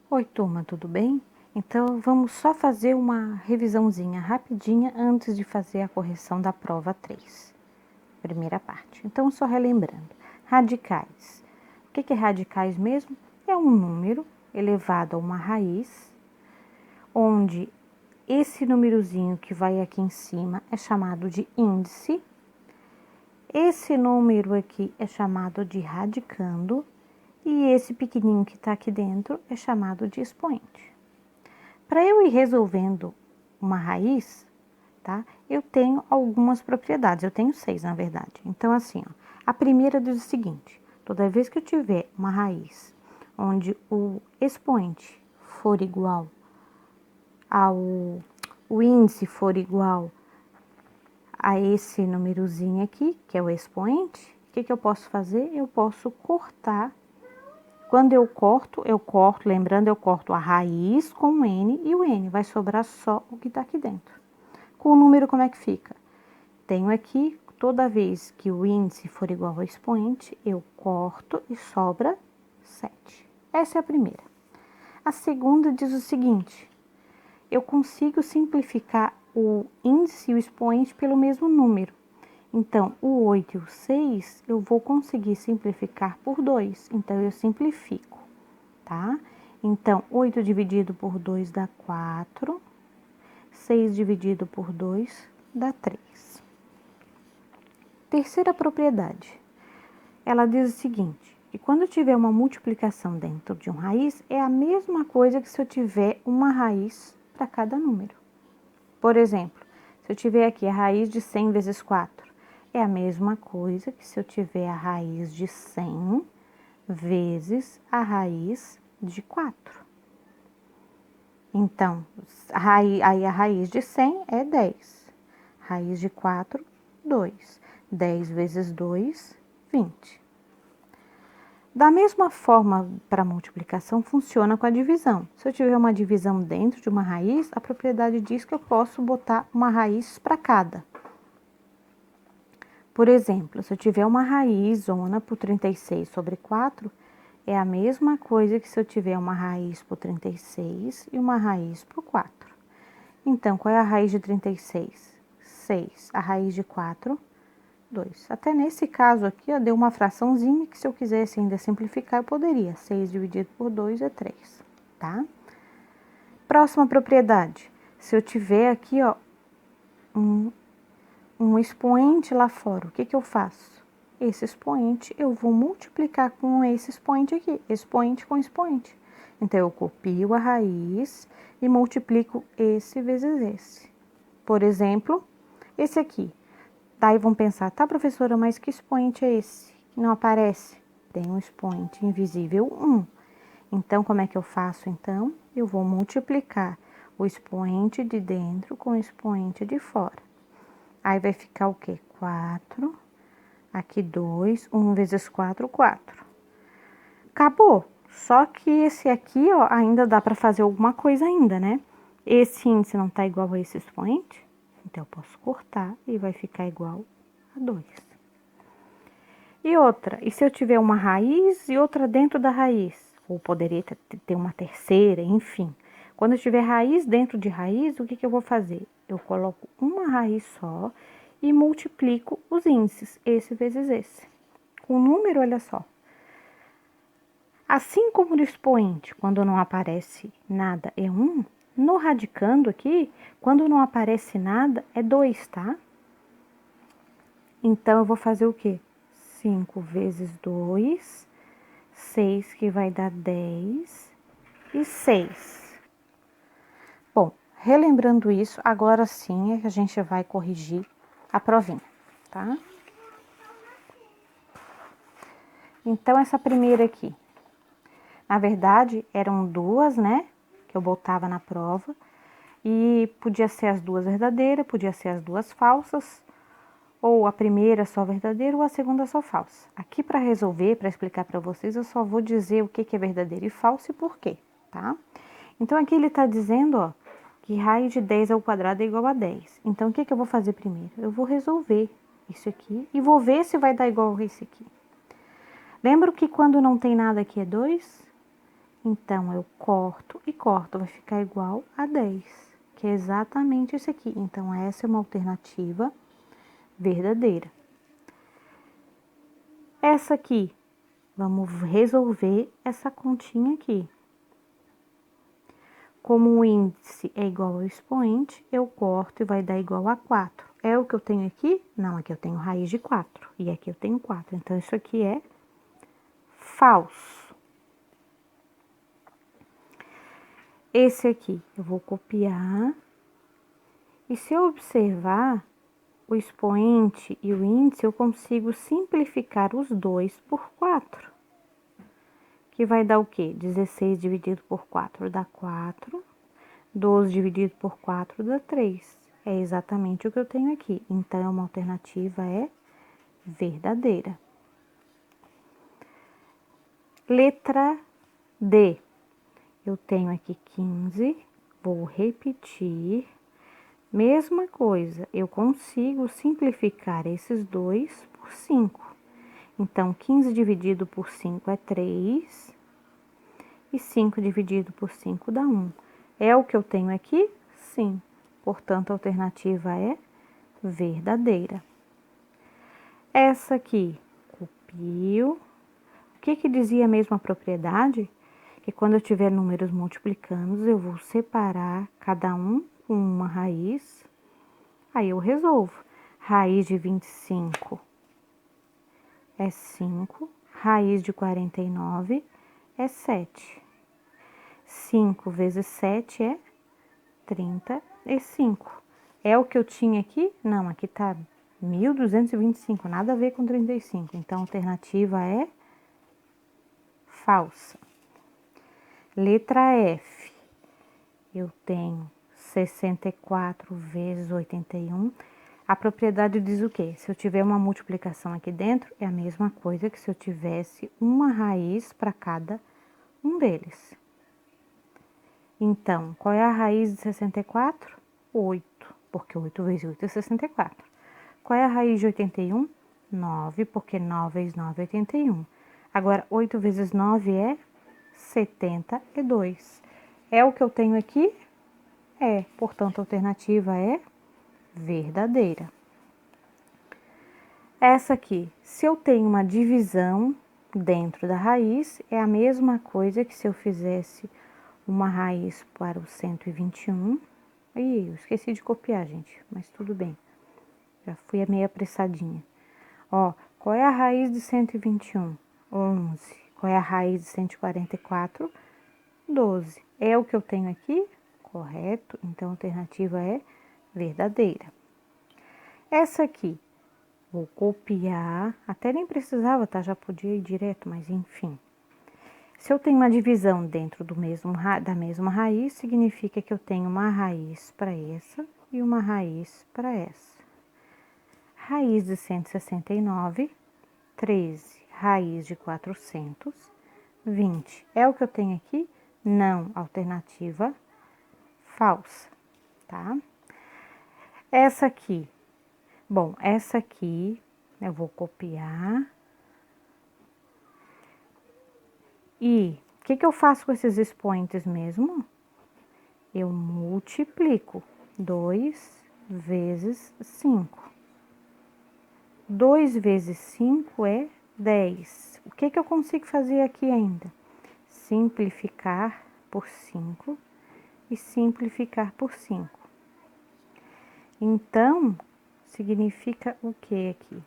Oi, turma, tudo bem? Então, vamos só fazer uma revisãozinha rapidinha antes de fazer a correção da prova 3, primeira parte. Então, só relembrando, radicais. O que é radicais mesmo? É um número elevado a uma raiz, onde esse númerozinho que vai aqui em cima é chamado de índice, esse número aqui é chamado de radicando, e esse pequenininho que está aqui dentro é chamado de expoente. Para eu ir resolvendo uma raiz, tá? Eu tenho algumas propriedades, eu tenho 6 na verdade. Então, assim, ó, a primeira diz o seguinte: toda vez que eu tiver uma raiz onde o expoente for igual o índice for igual a esse númerozinho aqui, que é o expoente, o que eu posso fazer? Eu posso cortar. Quando eu corto, lembrando, eu corto a raiz com o N e o N, vai sobrar só o que está aqui dentro. Com o número, como é que fica? Tenho aqui, toda vez que o índice for igual ao expoente, eu corto e sobra 7. Essa é a primeira. A segunda diz o seguinte: eu consigo simplificar o índice e o expoente pelo mesmo número. Então, o 8 e o 6 eu vou conseguir simplificar por 2. Então, eu simplifico, tá? Então, 8 dividido por 2 dá 4. 6 dividido por 2 dá 3. Terceira propriedade. Ela diz o seguinte, que quando eu tiver uma multiplicação dentro de uma raiz, é a mesma coisa que se eu tiver uma raiz para cada número. Por exemplo, se eu tiver aqui a raiz de 100 vezes 4, é a mesma coisa que se eu tiver a raiz de 100 vezes a raiz de 4. Então, aí a raiz de 100 é 10. Raiz de 4, 2. 10 vezes 2, 20. Da mesma forma, para a multiplicação, funciona com a divisão. Se eu tiver uma divisão dentro de uma raiz, a propriedade diz que eu posso botar uma raiz para cada. Por exemplo, se eu tiver uma raiz zona por 36 sobre 4, é a mesma coisa que se eu tiver uma raiz por 36 e uma raiz por 4. Então, qual é a raiz de 36? 6. A raiz de 4, 2. Até nesse caso aqui, ó, deu uma fraçãozinha que se eu quisesse ainda simplificar, eu poderia. 6 dividido por 2 é 3, tá? Próxima propriedade. Se eu tiver aqui, ó, um expoente lá fora, o que eu faço? Esse expoente eu vou multiplicar com esse expoente aqui, expoente com expoente. Então, eu copio a raiz e multiplico esse vezes esse. Por exemplo, esse aqui. Daí vão pensar, tá, professora, mas que expoente é esse? Que não aparece? Tem um expoente invisível 1. Então, como é que eu faço, então? Eu vou multiplicar o expoente de dentro com o expoente de fora. Aí vai ficar o quê? 4, aqui 2, 1 vezes 4, 4. Acabou. Só que esse aqui, ó, ainda dá para fazer alguma coisa ainda, né? Esse índice não tá igual a esse expoente, então eu posso cortar e vai ficar igual a 2. E outra, e se eu tiver uma raiz e outra dentro da raiz? Ou poderia ter uma terceira, enfim. Quando eu tiver raiz dentro de raiz, o que eu vou fazer? Eu coloco uma raiz só e multiplico os índices, esse vezes esse. Com o número, olha só. Assim como no expoente, quando não aparece nada é 1, no radicando aqui, quando não aparece nada é 2, tá? Então, eu vou fazer o quê? 5 vezes 2, 6, que vai dar 10, e 6. Bom, relembrando isso, agora sim é que a gente vai corrigir a provinha, tá? Então, essa primeira aqui, na verdade, eram duas, né, que eu botava na prova, e podia ser as duas verdadeiras, podia ser as duas falsas, ou a primeira só verdadeira ou a segunda só falsa. Aqui para resolver, para explicar para vocês, eu só vou dizer o que é verdadeiro e falso e por quê, tá? Então, aqui ele está dizendo, ó, que raiz de 10 ao quadrado é igual a 10. Então, o que eu vou fazer primeiro? Eu vou resolver isso aqui e vou ver se vai dar igual a esse aqui. Lembra que quando não tem nada aqui é 2? Então, eu corto e corto, vai ficar igual a 10, que é exatamente esse aqui. Então, essa é uma alternativa verdadeira. Essa aqui, vamos resolver essa continha aqui. Como o índice é igual ao expoente, eu corto e vai dar igual a 4. É o que eu tenho aqui? Não, aqui eu tenho raiz de 4. E aqui eu tenho 4. Então, isso aqui é falso. Esse aqui, eu vou copiar. E se eu observar o expoente e o índice, eu consigo simplificar os dois por 4. Que vai dar o quê? 16 dividido por 4 dá 4. 12 dividido por 4 dá 3. É exatamente o que eu tenho aqui. Então, uma alternativa é verdadeira. Letra D. Eu tenho aqui 15. Vou repetir. Mesma coisa, eu consigo simplificar esses dois por 5. Então, 15 dividido por 5 é 3. E 5 dividido por 5 dá 1. É o que eu tenho aqui? Sim. Portanto, a alternativa é verdadeira. Essa aqui, copio. O que dizia mesmo a propriedade? Que quando eu tiver números multiplicando, eu vou separar cada um com uma raiz. Aí eu resolvo. Raiz de 25 é 5. Raiz de 49 é 7. 5 vezes 7 é 35. É o que eu tinha aqui? Não, aqui tá 1.225, nada a ver com 35. Então, a alternativa é falsa. Letra F. Eu tenho 64 vezes 81. A propriedade diz o quê? Se eu tiver uma multiplicação aqui dentro, é a mesma coisa que se eu tivesse uma raiz para cada um deles. Então, qual é a raiz de 64? 8, porque 8 vezes 8 é 64. Qual é a raiz de 81? 9, porque 9 vezes 9 é 81. Agora, 8 vezes 9 é 72. É o que eu tenho aqui? É, portanto, a alternativa é verdadeira. Essa aqui, se eu tenho uma divisão dentro da raiz, é a mesma coisa que se eu fizesse uma raiz para o 121. Ih, eu esqueci de copiar, gente, mas tudo bem. Já fui meio apressadinha. Ó, qual é a raiz de 121? 11. Qual é a raiz de 144? 12. É o que eu tenho aqui? Correto. Então, a alternativa é verdadeira. Essa aqui, vou copiar. Até nem precisava, tá? Já podia ir direto, mas enfim. Se eu tenho uma divisão dentro da mesma raiz, significa que eu tenho uma raiz para essa e uma raiz para essa. Raiz de 169, 13. Raiz de 400, 20. É o que eu tenho aqui? Não. Alternativa falsa, tá? Essa aqui. Bom, essa aqui eu vou copiar. E o que eu faço com esses expoentes mesmo? Eu multiplico 2 vezes 5. 2 vezes 5 é 10. O que eu consigo fazer aqui ainda? Simplificar por 5 e simplificar por 5. Então, significa o que aqui?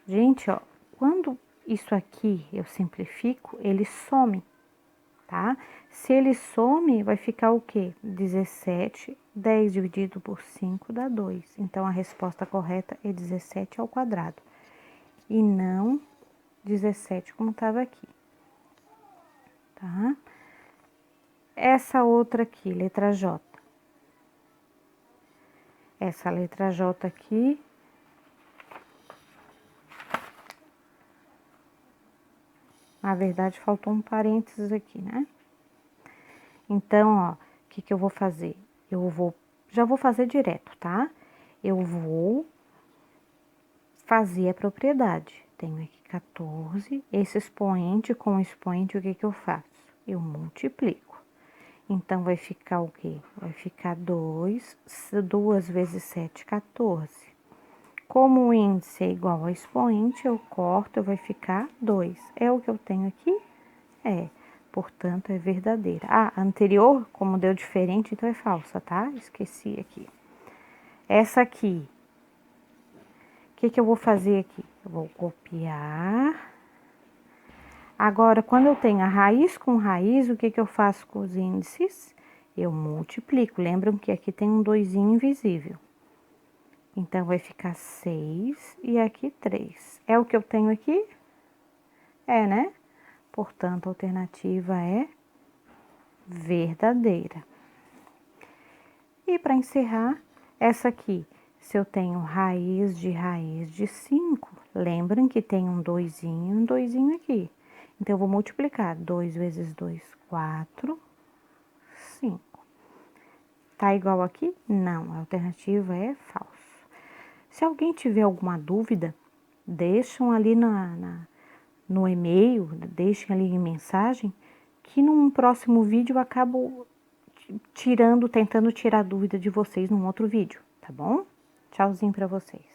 Gente, ó, quando isso aqui eu simplifico, ele some, tá? Se ele some, vai ficar o quê? 17, 10 dividido por 5 dá 2. Então, a resposta correta é 17 ao quadrado. E não 17 como estava aqui, tá? Essa outra aqui, letra J. Essa letra J aqui, na verdade, faltou um parênteses aqui, né? Então, ó, o que eu vou fazer? Já vou fazer direto, tá? Eu vou fazer a propriedade. Tenho aqui 14, esse expoente com expoente, o que eu faço? eu multiplico. Então, vai ficar o quê? Vai ficar 2 vezes 7, 14. Como o índice é igual ao expoente, eu corto, vai ficar 2. É o que eu tenho aqui? É. Portanto, é verdadeira. Ah, a anterior, como deu diferente, então é falsa, tá? Esqueci aqui. Essa aqui, o que eu vou fazer aqui? Eu vou copiar. Agora, quando eu tenho a raiz com raiz, o que eu faço com os índices? Eu multiplico. Lembram que aqui tem um 2 invisível. Então, vai ficar 6 e aqui 3. É o que eu tenho aqui? É, né? Portanto, a alternativa é verdadeira. E para encerrar, essa aqui, se eu tenho raiz de 5, lembram que tem um 2 e um 2 aqui. Então, eu vou multiplicar 2 vezes 2, 4, 5. Tá igual aqui? Não, a alternativa é falso. Se alguém tiver alguma dúvida, deixam ali no e-mail, deixem ali em mensagem, que num próximo vídeo eu acabo tentando tirar a dúvida de vocês num outro vídeo, tá bom? Tchauzinho pra vocês.